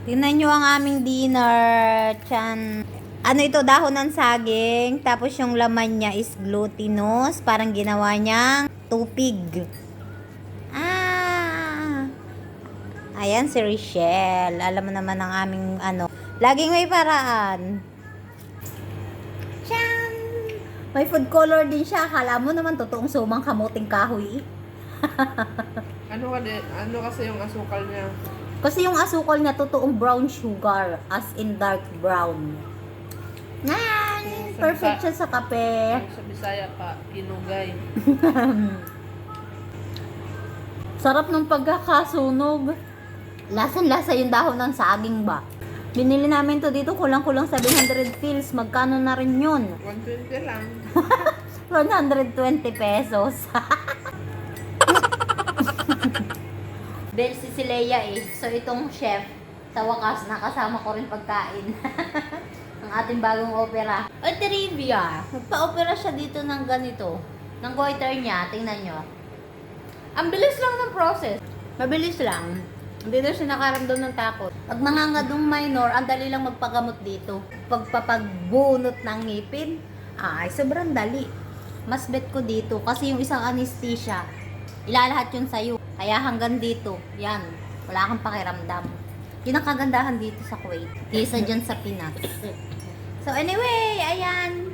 Tingnan nyo ang aming dinner. Chan. Ano ito, dahon ng saging. Tapos yung laman niya is glutinous. Parang ginawa niyang tupig. Ah! Ayan si Richelle. Alam mo naman ang aming ano. Laging may paraan. Chan! May food color din siya. Akala mo naman totoong sumang kamuting kahoy. Ano kasi yung asukal niya? Kasi yung asukal niya totoong brown sugar. As in dark brown. Nan! Perfect siya sa kape. Sa Bisaya pa, kinugay. Sarap ng pagkakasunog. Lasang-lasa yung dahon ng saging ba? Binili namin to dito kulang-kulang 700 pills. Magkano na rin yun? 120 lang. 120 pesos. Bel si Leia eh. So itong chef, sa wakas, nakasama ko rin pagkain. Ang ating bagong opera. O trivia. Nagpa-opera siya dito ng ganito. Ng goiter niya. Tingnan nyo. Ang bilis lang ng process. Mabilis lang. Hindi na siya nakaramdam ng takot. Pag mangangadong minor, ang dali lang magpagamot dito. Pagpapagbunot ng ngipin, ay sobrang dali. Mas bet ko dito kasi yung isang anesthesia, ilalahat yun sa'yo. Kaya hanggang dito, yan, wala kang pakiramdam. Yun ang kagandahan dito sa Kuwait. Kaysa dyan sa Pinas. So anyway, ayan.